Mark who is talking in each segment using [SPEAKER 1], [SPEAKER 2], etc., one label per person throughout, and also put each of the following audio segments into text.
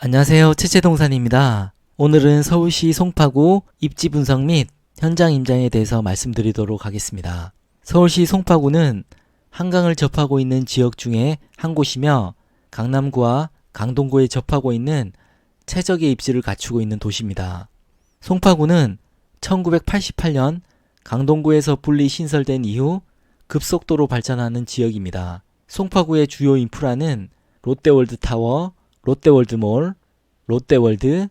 [SPEAKER 1] 안녕하세요. 채채동산입니다. 오늘은 서울시 송파구 입지 분석 및 현장 임장에 대해서 말씀드리도록 하겠습니다. 서울시 송파구는 한강을 접하고 있는 지역 중에 한 곳이며 강남구와 강동구에 접하고 있는 최적의 입지를 갖추고 있는 도시입니다. 송파구는 1988년 강동구에서 분리 신설된 이후 급속도로 발전하는 지역입니다. 송파구의 주요 인프라는 롯데월드타워, 롯데월드몰, 롯데월드,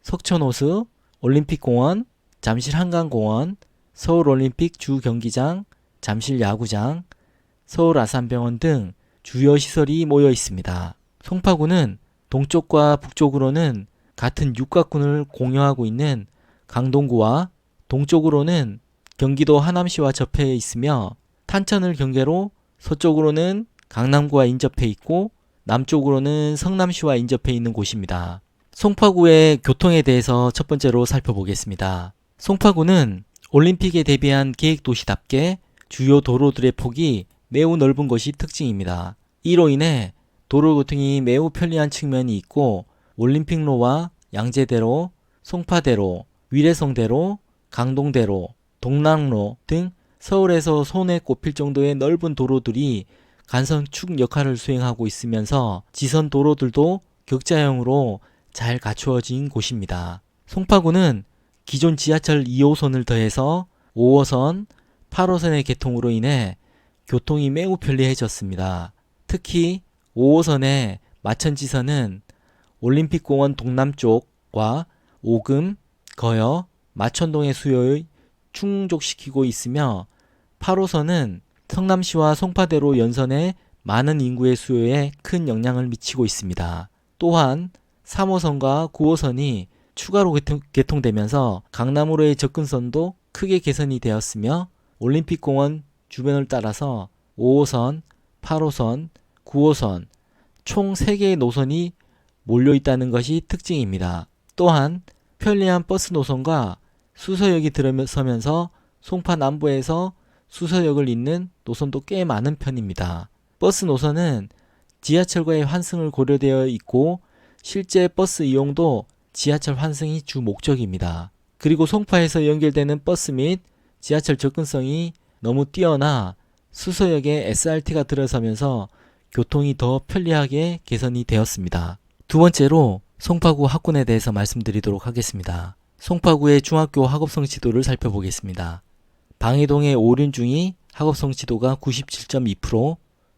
[SPEAKER 1] 석촌호수, 올림픽공원, 잠실한강공원, 서울올림픽 주경기장, 잠실야구장, 서울아산병원 등 주요 시설이 모여 있습니다. 송파구는 동쪽과 북쪽으로는 같은 육각군을 공유하고 있는 강동구와 동쪽으로는 경기도 하남시와 접해 있으며 탄천을 경계로 서쪽으로는 강남구와 인접해 있고 남쪽으로는 성남시와 인접해 있는 곳입니다. 송파구의 교통에 대해서 첫 번째로 살펴보겠습니다. 송파구는 올림픽에 대비한 계획도시답게 주요 도로들의 폭이 매우 넓은 것이 특징입니다. 이로 인해 도로교통이 매우 편리한 측면이 있고 올림픽로와 양재대로, 송파대로, 위례성대로, 강동대로, 동락로 등 서울에서 손에 꼽힐 정도의 넓은 도로들이 간선축 역할을 수행하고 있으면서 지선 도로들도 격자형으로 잘 갖추어진 곳입니다. 송파구는 기존 지하철 2호선을 더해서 5호선, 8호선의 개통으로 인해 교통이 매우 편리해졌습니다. 특히 5호선의 마천지선은 올림픽공원 동남쪽과 오금, 거여, 마천동의 수요를 충족시키고 있으며 8호선은 성남시와 송파대로 연선해 많은 인구의 수요에 큰 영향을 미치고 있습니다. 또한 3호선과 9호선이 추가로 개통되면서 강남으로의 접근선도 크게 개선이 되었으며 올림픽공원 주변을 따라서 5호선, 8호선, 9호선 총 3개의 노선이 몰려있다는 것이 특징입니다. 또한 편리한 버스 노선과 수서역이 들어서면서 송파 남부에서 수서역을 잇는 노선도 꽤 많은 편입니다. 버스 노선은 지하철과의 환승을 고려되어 있고 실제 버스 이용도 지하철 환승이 주 목적입니다. 그리고 송파에서 연결되는 버스 및 지하철 접근성이 너무 뛰어나 수서역에 SRT가 들어서면서 교통이 더 편리하게 개선이 되었습니다. 두 번째로 송파구 학군에 대해서 말씀드리도록 하겠습니다. 송파구의 중학교 학업성 지도를 살펴보겠습니다. 방해동의 오륜중이 학업성 지도가 97.2%,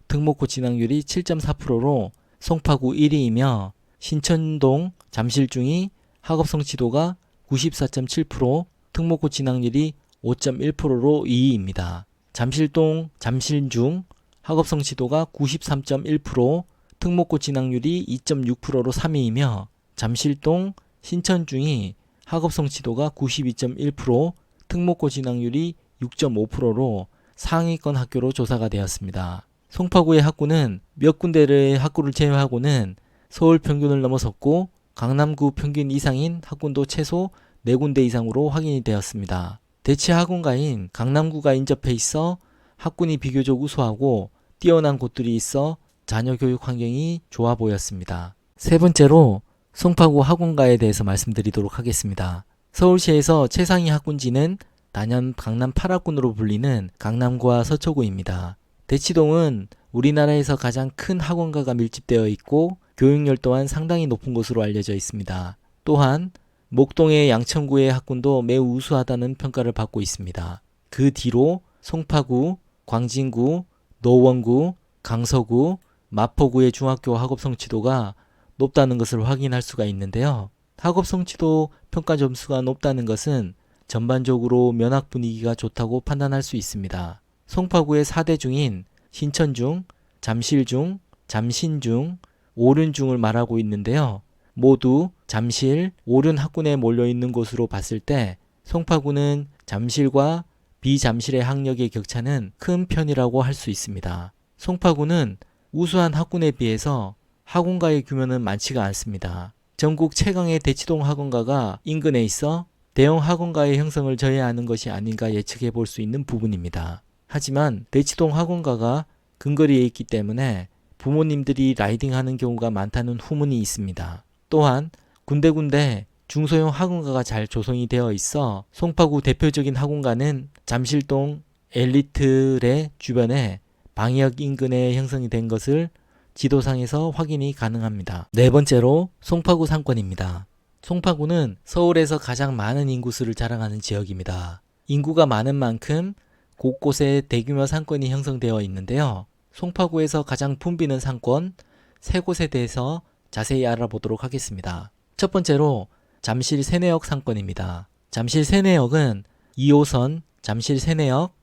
[SPEAKER 1] 특목고 진학률이 7.4%로 송파구 1위이며 신천동 잠실중이 학업성 지도가 94.7%, 특목고 진학률이 5.1%로 2위입니다. 잠실동 잠실중 학업성 지도가 93.1%, 특목고 진학률이 2.6%로 3위이며 잠실동 신천중이 학업성 지도가 92.1%, 특목고 진학률이 6.5%로 상위권 학교로 조사가 되었습니다. 송파구의 학구는 몇 군데의 학구를 제외하고는 서울 평균을 넘어섰고 강남구 평균 이상인 학군도 최소 4군데 이상으로 확인이 되었습니다. 대체 학군가인 강남구가 인접해 있어 학군이 비교적 우수하고 뛰어난 곳들이 있어 자녀 교육 환경이 좋아 보였습니다. 세 번째로 송파구 학군가에 대해서 말씀드리도록 하겠습니다. 서울시에서 최상위 학군지는 단연 강남 8학군으로 불리는 강남구와 서초구입니다. 대치동은 우리나라에서 가장 큰 학원가가 밀집되어 있고 교육열 또한 상당히 높은 곳으로 알려져 있습니다. 또한 목동의 양천구의 학군도 매우 우수하다는 평가를 받고 있습니다. 그 뒤로 송파구, 광진구, 노원구, 강서구, 마포구의 중학교 학업성 지도가 높다는 것을 확인할 수가 있는데요. 학업성 지도 평가 점수가 높다는 것은 전반적으로 면학 분위기가 좋다고 판단할 수 있습니다. 송파구의 4대 중인 신천중, 잠실중, 잠신중, 오륜중을 말하고 있는데요. 모두 잠실, 오륜 학군에 몰려있는 곳으로 봤을 때 송파구는 잠실과 비잠실의 학력의 격차는 큰 편이라고 할 수 있습니다. 송파구는 우수한 학군에 비해서 학원가의 규모는 많지가 않습니다. 전국 최강의 대치동 학원가가 인근에 있어 대형 학원가의 형성을 저해하는 것이 아닌가 예측해 볼 수 있는 부분입니다. 하지만 대치동 학원가가 근거리에 있기 때문에 부모님들이 라이딩하는 경우가 많다는 후문이 있습니다. 또한 군데군데 중소형 학원가가 잘 조성이 되어 있어 송파구 대표적인 학원가는 잠실동 엘리트래 주변에 방역 인근에 형성이 된 것을 지도상에서 확인이 가능합니다. 네 번째로 송파구 상권입니다. 송파구는 서울에서 가장 많은 인구수를 자랑하는 지역입니다. 인구가 많은 만큼 곳곳에 대규모 상권이 형성되어 있는데요. 송파구에서 가장 붐비는 상권 세 곳에 대해서 자세히 알아보도록 하겠습니다. 첫 번째로 잠실 세내역 상권입니다. 잠실 세내역은 2호선 잠실 세내역,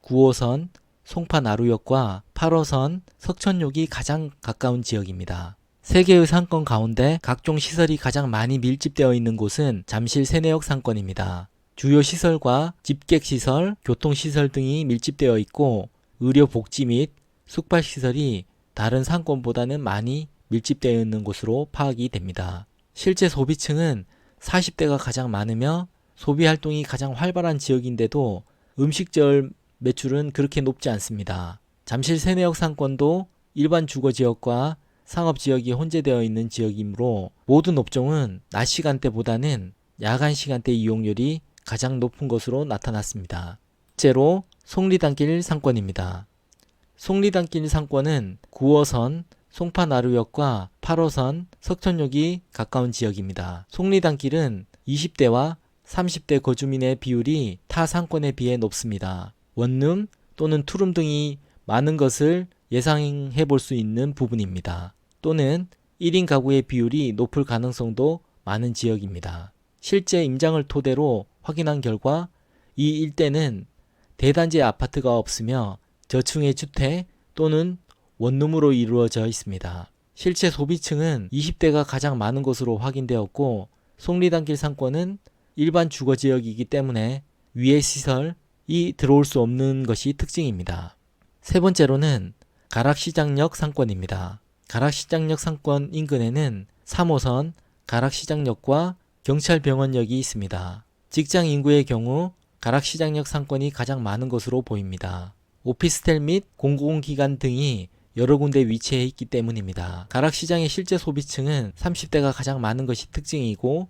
[SPEAKER 1] 9호선 송파 나루역과 8호선 석천역이 가장 가까운 지역입니다. 세 개의 상권 가운데 각종 시설이 가장 많이 밀집되어 있는 곳은 잠실 세내역 상권입니다. 주요 시설과 집객시설, 교통시설 등이 밀집되어 있고 의료 복지 및 숙박시설이 다른 상권보다는 많이 밀집되어 있는 곳으로 파악이 됩니다. 실제 소비층은 40대가 가장 많으며 소비활동이 가장 활발한 지역인데도 음식절 매출은 그렇게 높지 않습니다. 잠실 세내역 상권도 일반 주거지역과 상업지역이 혼재되어 있는 지역이므로 모든 업종은 낮 시간대보다는 야간 시간대 이용률이 가장 높은 것으로 나타났습니다. 번째로 속리단길 상권입니다. 속리단길 상권은 9호선 송파나루역과 8호선 석천역이 가까운 지역입니다. 속리단길은 20대와 30대 거주민의 비율이 타 상권에 비해 높습니다. 원룸 또는 투룸 등이 많은 것을 예상해 볼 수 있는 부분입니다. 또는 1인 가구의 비율이 높을 가능성도 많은 지역입니다. 실제 임장을 토대로 확인한 결과 이 일대는 대단지 아파트가 없으며 저층의 주택 또는 원룸으로 이루어져 있습니다. 실제 소비층은 20대가 가장 많은 것으로 확인되었고 속리단길 상권은 일반 주거지역이기 때문에 위의 시설이 들어올 수 없는 것이 특징입니다. 세 번째로는 가락시장역 상권입니다. 가락시장역 상권 인근에는 3호선 가락시장역과 경찰병원역이 있습니다. 직장 인구의 경우 가락시장역 상권이 가장 많은 것으로 보입니다. 오피스텔 및 공공기관 등이 여러 군데 위치해 있기 때문입니다. 가락시장의 실제 소비층은 30대가 가장 많은 것이 특징이고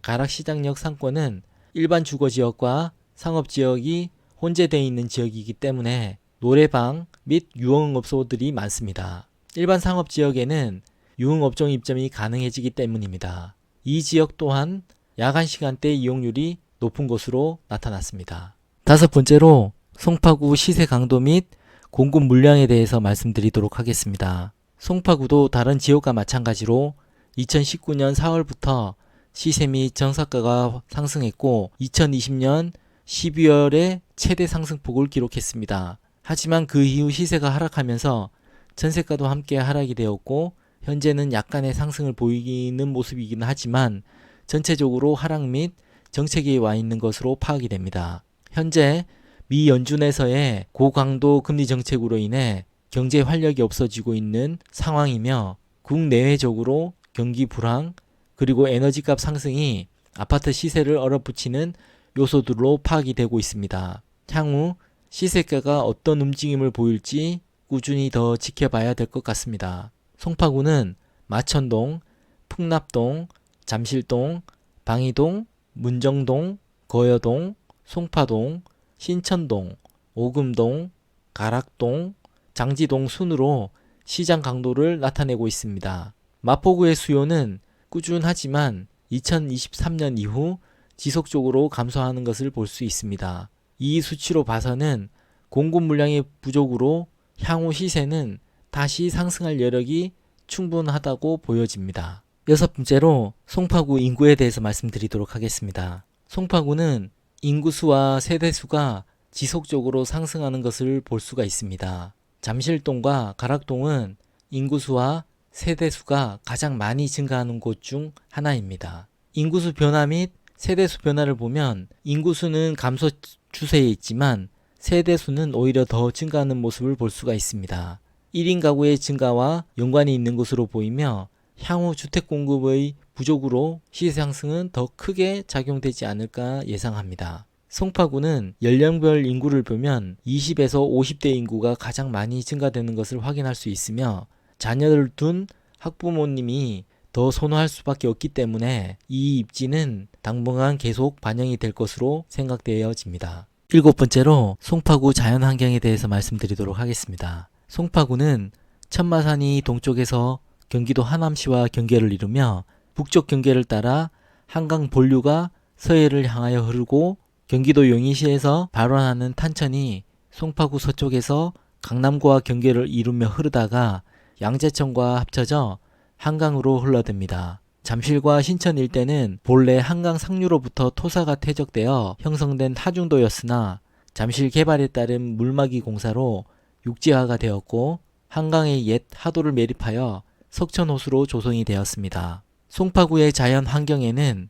[SPEAKER 1] 가락시장역 상권은 일반 주거지역과 상업지역이 혼재되어 있는 지역이기 때문에 노래방 및 유흥업소들이 많습니다. 일반 상업지역에는 유흥업종 입점이 가능해지기 때문입니다. 이 지역 또한 야간 시간대 이용률이 높은 것으로 나타났습니다. 다섯 번째로 송파구 시세 강도 및 공급 물량에 대해서 말씀드리도록 하겠습니다. 송파구도 다른 지역과 마찬가지로 2019년 4월부터 시세 및 정사가가 상승했고 2020년 12월에 최대 상승폭을 기록했습니다. 하지만 그 이후 시세가 하락하면서 전세가도 함께 하락이 되었고 현재는 약간의 상승을 보이는 모습이긴 하지만 전체적으로 하락 및 정체기에 와 있는 것으로 파악이 됩니다. 현재 미 연준에서의 고강도 금리 정책으로 인해 경제 활력이 없어지고 있는 상황이며 국내외적으로 경기 불황 그리고 에너지값 상승이 아파트 시세를 얼어붙이는 요소들로 파악이 되고 있습니다. 향후 시세가가 어떤 움직임을 보일지 꾸준히 더 지켜봐야 될 것 같습니다. 송파구는 마천동, 풍납동, 잠실동, 방이동, 문정동, 거여동, 송파동, 신천동, 오금동, 가락동, 장지동 순으로 시장 강도를 나타내고 있습니다. 마포구의 수요는 꾸준하지만 2023년 이후 지속적으로 감소하는 것을 볼 수 있습니다. 이 수치로 봐서는 공급 물량의 부족으로 향후 시세는 다시 상승할 여력이 충분하다고 보여집니다. 여섯 번째로 송파구 인구에 대해서 말씀드리도록 하겠습니다. 송파구는 인구수와 세대수가 지속적으로 상승하는 것을 볼 수가 있습니다. 잠실동과 가락동은 인구수와 세대수가 가장 많이 증가하는 곳 중 하나입니다. 인구수 변화 및 세대수 변화를 보면 인구수는 감소 추세에 있지만 세대수는 오히려 더 증가하는 모습을 볼 수가 있습니다. 1인 가구의 증가와 연관이 있는 것으로 보이며 향후 주택 공급의 부족으로 시세 상승은 더 크게 작용되지 않을까 예상합니다. 송파구는 연령별 인구를 보면 20에서 50대 인구가 가장 많이 증가되는 것을 확인할 수 있으며 자녀를 둔 학부모님이 더 선호할 수밖에 없기 때문에 이 입지는 당분간 계속 반영이 될 것으로 생각되어집니다. 일곱 번째로 송파구 자연환경에 대해서 말씀드리도록 하겠습니다. 송파구는 천마산이 동쪽에서 경기도 하남시와 경계를 이루며 북쪽 경계를 따라 한강 본류가 서해를 향하여 흐르고 경기도 용인시에서 발원하는 탄천이 송파구 서쪽에서 강남구와 경계를 이루며 흐르다가 양재천과 합쳐져 한강으로 흘러듭니다. 잠실과 신천 일대는 본래 한강 상류로부터 토사가 퇴적되어 형성된 하중도였으나 잠실 개발에 따른 물막이 공사로 육지화가 되었고 한강의 옛 하도를 매립하여 석천호수로 조성이 되었습니다. 송파구의 자연 환경에는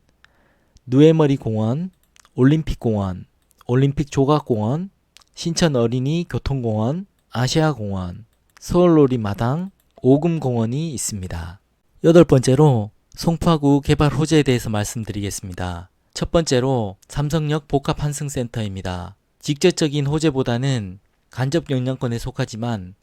[SPEAKER 1] 누에머리 공원, 올림픽공원, 올림픽 조각공원, 신천 어린이 교통공원, 아시아공원, 서울놀이 마당, 오금공원이 있습니다. 여덟 번째로 송파구 개발 호재에 대해서 말씀드리겠습니다. 첫 번째로 삼성역 복합환승센터입니다. 직접적인 호재보다는 간접 영향권에 속하지만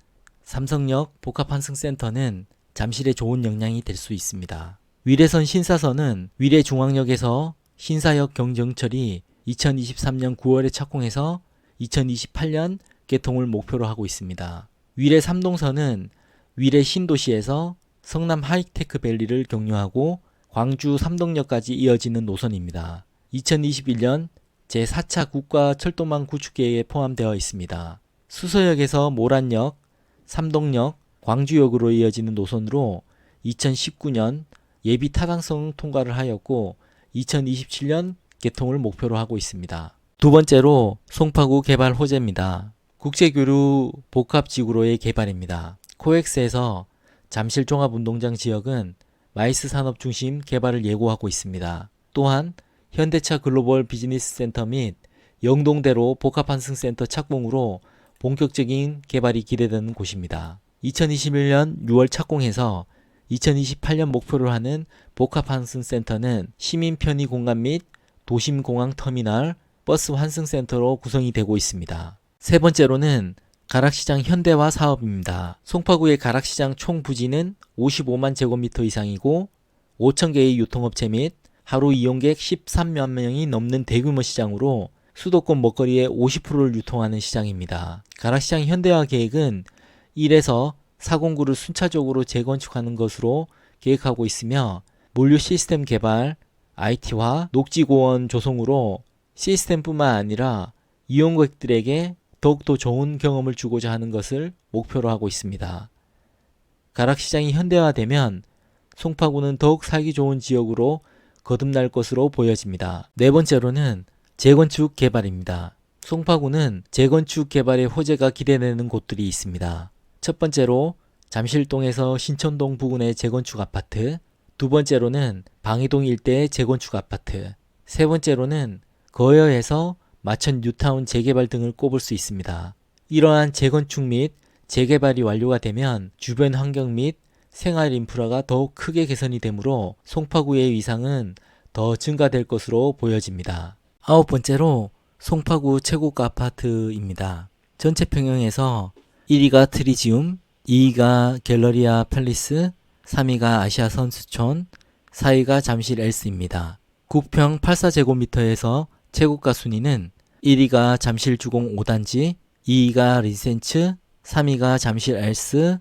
[SPEAKER 1] 삼성역 복합환승센터는 잠실에 좋은 영향이 될 수 있습니다. 위례선 신사선은 위례중앙역에서 신사역 경정철이 2023년 9월에 착공해서 2028년 개통을 목표로 하고 있습니다. 위례 3동선은 위례 신도시에서 성남 하이테크밸리를 경유하고 광주 삼동역까지 이어지는 노선입니다. 2021년 제4차 국가철도망 구축계획에 포함되어 있습니다. 수서역에서 모란역, 삼동역, 광주역으로 이어지는 노선으로 2019년 예비 타당성 통과를 하였고 2027년 개통을 목표로 하고 있습니다. 두 번째로 송파구 개발 호재입니다. 국제교류 복합지구로의 개발입니다. 코엑스에서 잠실 종합운동장 지역은 마이스 산업 중심 개발을 예고하고 있습니다. 또한 현대차 글로벌 비즈니스 센터 및 영동대로 복합환승센터 착공으로 본격적인 개발이 기대되는 곳입니다. 2021년 6월 착공해서 2028년 목표로 하는 복합환승센터는 시민 편의 공간 및 도심공항 터미널, 버스 환승센터로 구성이 되고 있습니다. 세 번째로는 가락시장 현대화 사업입니다. 송파구의 가락시장 총 부지는 55만 제곱미터 이상이고 5천 개의 유통업체 및 하루 이용객 13만 명이 넘는 대규모 시장으로 수도권 먹거리의 50%를 유통하는 시장입니다. 가락시장 현대화 계획은 1에서 4공구를 순차적으로 재건축하는 것으로 계획하고 있으며 물류 시스템 개발, IT화, 녹지공원 조성으로 시스템뿐만 아니라 이용객들에게 더욱더 좋은 경험을 주고자 하는 것을 목표로 하고 있습니다. 가락시장이 현대화되면 송파구는 더욱 살기 좋은 지역으로 거듭날 것으로 보여집니다. 네 번째로는 재건축 개발입니다. 송파구는 재건축 개발의 호재가 기대되는 곳들이 있습니다. 첫 번째로 잠실동에서 신천동 부근의 재건축 아파트, 두 번째로는 방이동 일대의 재건축 아파트, 세 번째로는 거여에서 마천 뉴타운 재개발 등을 꼽을 수 있습니다. 이러한 재건축 및 재개발이 완료가 되면 주변 환경 및 생활 인프라가 더욱 크게 개선이 되므로 송파구의 위상은 더 증가될 것으로 보여집니다. 아홉 번째로 송파구 최고가 아파트입니다. 전체 평형에서 1위가 트리지움, 2위가 갤러리아 팰리스, 3위가 아시아 선수촌, 4위가 잠실 엘스입니다. 9평 84제곱미터에서 최고가 순위는 1위가 잠실 주공 5단지, 2위가 리센츠, 3위가 잠실 엘스,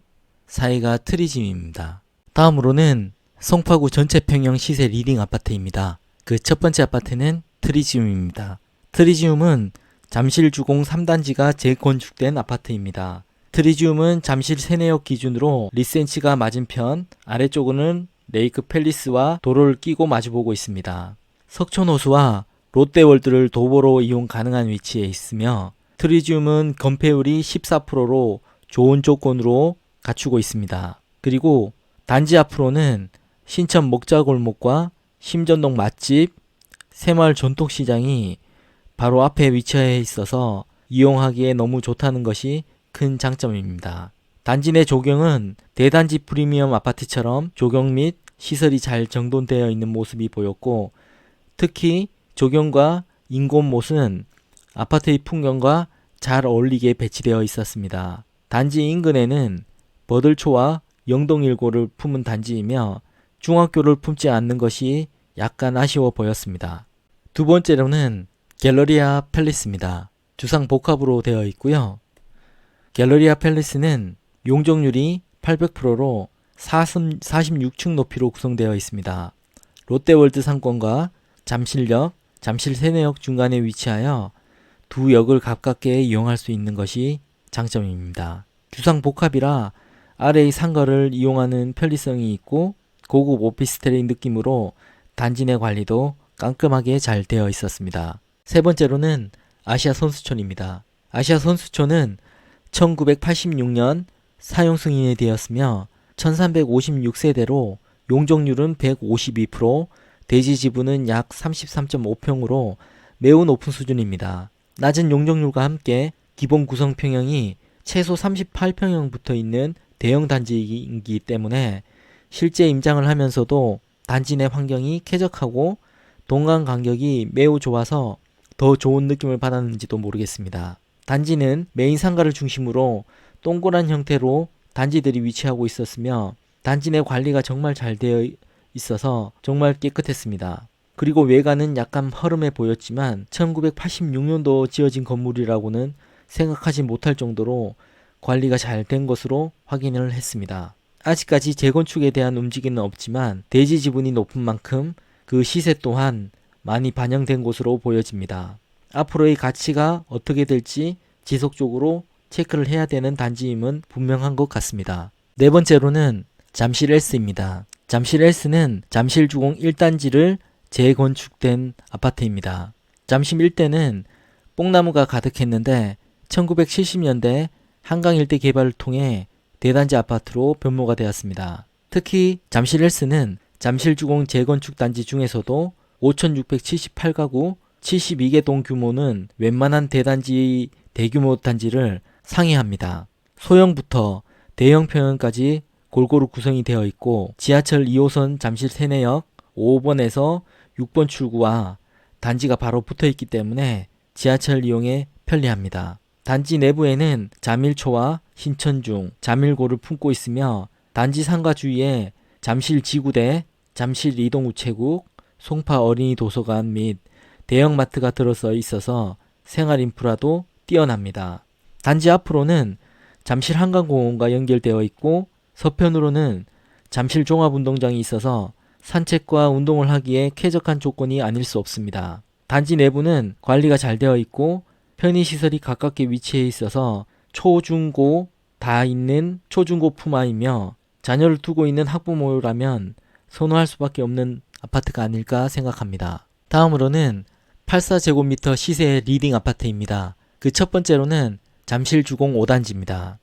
[SPEAKER 1] 4위가 트리지움입니다. 다음으로는 송파구 전체 평형 시세 리딩 아파트입니다. 그 첫 번째 아파트는 트리지움입니다. 트리지움은 잠실 주공 3단지가 재건축된 아파트입니다. 트리지움은 잠실 세내역 기준으로 리센치가 맞은편, 아래쪽은 레이크 팰리스와 도로를 끼고 마주보고 있습니다. 석촌호수와 롯데월드를 도보로 이용 가능한 위치에 있으며 트리지움은 건폐율이 14%로 좋은 조건으로 갖추고 있습니다. 그리고 단지 앞으로는 신천 먹자골목과 심전동 맛집, 새마을 전통시장이 바로 앞에 위치해 있어서 이용하기에 너무 좋다는 것이 큰 장점입니다. 단지 내 조경은 대단지 프리미엄 아파트처럼 조경 및 시설이 잘 정돈되어 있는 모습이 보였고 특히 조경과 인공못은 아파트의 풍경과 잘 어울리게 배치되어 있었습니다. 단지 인근에는 버들초와 영동일고를 품은 단지이며 중학교를 품지 않는 것이 약간 아쉬워 보였습니다. 두 번째로는 갤러리아 팰리스입니다. 주상 복합으로 되어 있고요. 갤러리아 팰리스는 용적률이 800%로 46층 높이로 구성되어 있습니다. 롯데월드 상권과 잠실역, 잠실 세내역 중간에 위치하여 두 역을 가깝게 이용할 수 있는 것이 장점입니다. 주상 복합이라 아래의 상가를 이용하는 편리성이 있고 고급 오피스텔의 느낌으로 단지 내 관리도 깔끔하게 잘 되어 있었습니다. 세 번째로는 아시아 선수촌입니다. 아시아 선수촌은 1986년 사용 승인이 되었으며 1356세대로 용적률은 152%, 대지 지분은 약 33.5평으로 매우 높은 수준입니다. 낮은 용적률과 함께 기본 구성 평형이 최소 38평형 붙어 있는 대형 단지이기 때문에 실제 임장을 하면서도 단지 내 환경이 쾌적하고 동강 간격이 매우 좋아서 더 좋은 느낌을 받았는지도 모르겠습니다. 단지는 메인 상가를 중심으로 동그란 형태로 단지들이 위치하고 있었으며 단지 내 관리가 정말 잘 되어 있어서 정말 깨끗했습니다. 그리고 외관은 약간 허름해 보였지만 1986년도 지어진 건물이라고는 생각하지 못할 정도로 관리가 잘 된 것으로 확인을 했습니다. 아직까지 재건축에 대한 움직임은 없지만 대지 지분이 높은 만큼 그 시세 또한 많이 반영된 것으로 보여집니다. 앞으로의 가치가 어떻게 될지 지속적으로 체크를 해야 되는 단지임은 분명한 것 같습니다. 네 번째로는 잠실 S입니다. 잠실 S는 잠실주공 1단지를 재건축된 아파트입니다. 잠실 일대는 뽕나무가 가득했는데 1970년대 한강 일대 개발을 통해 대단지 아파트로 변모가 되었습니다. 특히 잠실 S는 잠실주공 재건축 단지 중에서도 5,678가구 72개 동 규모는 웬만한 대단지 대규모 단지를 상회합니다. 소형부터 대형 평형까지 골고루 구성이 되어 있고 지하철 2호선 잠실 세내역 5번에서 6번 출구와 단지가 바로 붙어 있기 때문에 지하철 이용에 편리합니다. 단지 내부에는 잠일초와 신천중, 잠일고를 품고 있으며 단지 상가 주위에 잠실 지구대, 잠실 이동우체국, 송파 어린이 도서관 및 대형마트가 들어서 있어서 생활 인프라도 뛰어납니다. 단지 앞으로는 잠실 한강공원과 연결되어 있고 서편으로는 잠실 종합운동장이 있어서 산책과 운동을 하기에 쾌적한 조건이 아닐 수 없습니다. 단지 내부는 관리가 잘 되어 있고 편의시설이 가깝게 위치해 있어서 초, 중, 고 다 있는 초중고 품아이며 자녀를 두고 있는 학부모라면 선호할 수밖에 없는 아파트가 아닐까 생각합니다. 다음으로는 84제곱미터 시세 리딩 아파트입니다. 그 첫 번째로는 잠실주공 5단지입니다.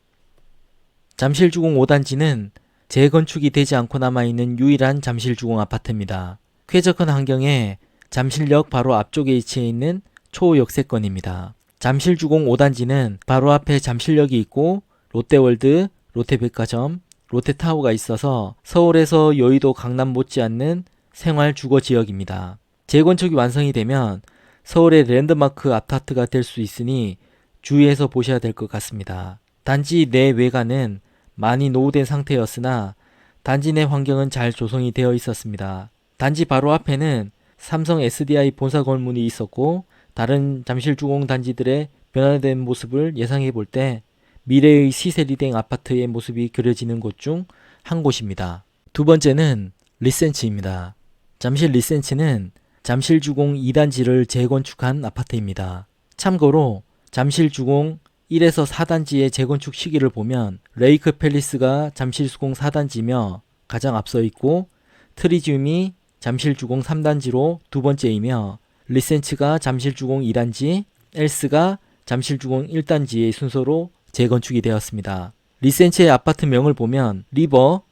[SPEAKER 1] 잠실주공 5단지는 재건축이 되지 않고 남아있는 유일한 잠실주공 아파트입니다. 쾌적한 환경에 잠실역 바로 앞쪽에 위치해 있는 초역세권입니다. 잠실주공 5단지는 바로 앞에 잠실역이 있고 롯데월드, 롯데백화점, 롯데타워가 있어서 서울에서 여의도 강남 못지않는 생활 주거 지역입니다. 재건축이 완성이 되면 서울의 랜드마크 아파트가 될 수 있으니 주의해서 보셔야 될 것 같습니다. 단지 내 외관은 많이 노후된 상태였으나 단지 내 환경은 잘 조성이 되어 있었습니다. 단지 바로 앞에는 삼성 SDI 본사 건물이 있었고 다른 잠실주공 단지들의 변화된 모습을 예상해 볼 때 미래의 시세 리딩 아파트의 모습이 그려지는 곳 중 한 곳입니다. 두 번째는 리센츠입니다. 잠실 리센츠는 잠실주공 2단지를 재건축한 아파트입니다. 참고로 잠실주공 1에서 4단지의 재건축 시기를 보면 레이크 팰리스가 잠실주공 4단지며 가장 앞서 있고 트리지움이 잠실주공 3단지로 두 번째이며 리센츠가 잠실주공 2단지, 엘스가 잠실주공 1단지의 순서로 재건축이 되었습니다. 리센츠의 아파트명을 보면 리버,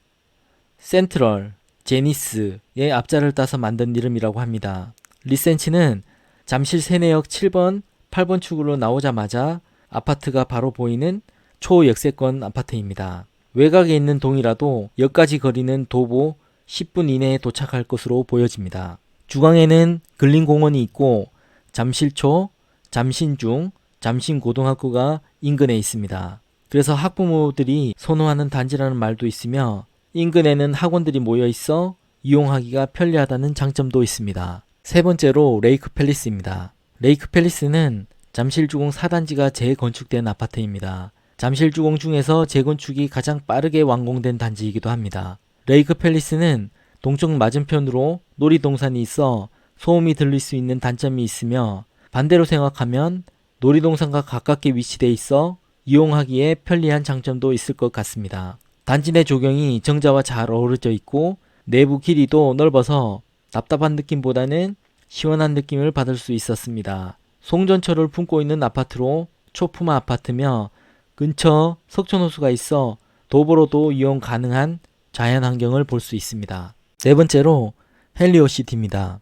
[SPEAKER 1] 센트럴, 제니스의 앞자를 따서 만든 이름이라고 합니다. 리센츠는 잠실 세내역 7번, 8번 출구로 나오자마자 아파트가 바로 보이는 초역세권 아파트입니다. 외곽에 있는 동이라도 역까지 거리는 도보 10분 이내에 도착할 것으로 보여집니다. 주강에는 근린공원이 있고 잠실초, 잠신중, 잠신고등학교가 인근에 있습니다. 그래서 학부모들이 선호하는 단지라는 말도 있으며 인근에는 학원들이 모여 있어 이용하기가 편리하다는 장점도 있습니다. 세 번째로 레이크 팰리스입니다. 레이크 팰리스는 잠실주공 4단지가 재건축된 아파트입니다. 잠실주공 중에서 재건축이 가장 빠르게 완공된 단지이기도 합니다. 레이크 팰리스는 동쪽 맞은편으로 놀이동산이 있어 소음이 들릴 수 있는 단점이 있으며, 반대로 생각하면 놀이동산과 가깝게 위치돼 있어 이용하기에 편리한 장점도 있을 것 같습니다. 단지 내 조경이 정자와 잘 어우러져 있고 내부 길이도 넓어서 답답한 느낌보다는 시원한 느낌을 받을 수 있었습니다. 송전철을 품고 있는 아파트로 초품화 아파트며 근처 석촌호수가 있어 도보로도 이용 가능한 자연환경을 볼 수 있습니다. 네 번째로 헬리오시티입니다.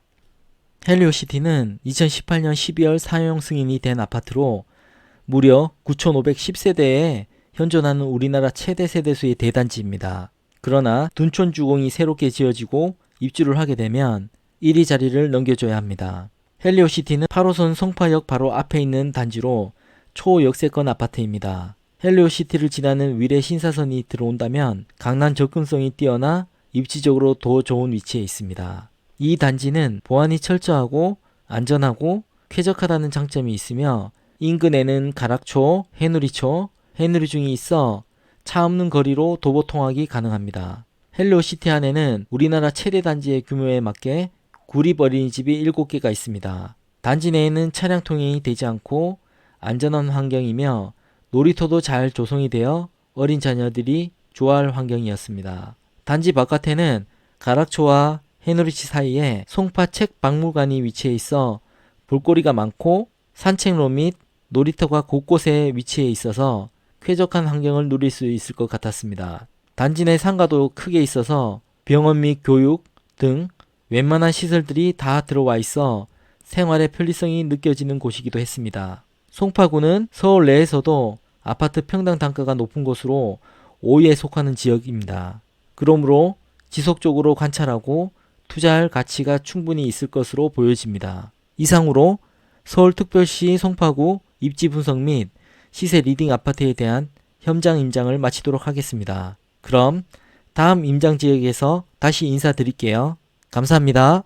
[SPEAKER 1] 헬리오시티는 2018년 12월 사용 승인이 된 아파트로 무려 9,510세대에 현존하는 우리나라 최대 세대수의 대단지입니다. 그러나 둔촌주공이 새롭게 지어지고 입주를 하게 되면 1위 자리를 넘겨줘야 합니다. 헬리오시티는 8호선 송파역 바로 앞에 있는 단지로 초역세권 아파트입니다. 헬리오시티를 지나는 위례 신사선이 들어온다면 강남 접근성이 뛰어나 입지적으로 더 좋은 위치에 있습니다. 이 단지는 보안이 철저하고 안전하고 쾌적하다는 장점이 있으며 인근에는 가락초, 해누리초, 해누리중이 있어 차 없는 거리로 도보 통학이 가능합니다. 헬리오시티 안에는 우리나라 최대 단지의 규모에 맞게 구립 어린이집이 7개가 있습니다. 단지 내에는 차량 통행이 되지 않고 안전한 환경이며 놀이터도 잘 조성이 되어 어린 자녀들이 좋아할 환경이었습니다. 단지 바깥에는 가락초와 해누리치 사이에 송파책 박물관이 위치해 있어 볼거리가 많고 산책로 및 놀이터가 곳곳에 위치해 있어서 쾌적한 환경을 누릴 수 있을 것 같았습니다. 단지 내 상가도 크게 있어서 병원 및 교육 등 웬만한 시설들이 다 들어와 있어 생활의 편리성이 느껴지는 곳이기도 했습니다. 송파구는 서울 내에서도 아파트 평당 단가가 높은 곳으로 5위에 속하는 지역입니다. 그러므로 지속적으로 관찰하고 투자할 가치가 충분히 있을 것으로 보여집니다. 이상으로 서울특별시 송파구 입지 분석 및 시세 리딩 아파트에 대한 현장 임장을 마치도록 하겠습니다. 그럼 다음 임장 지역에서 다시 인사드릴게요. 감사합니다.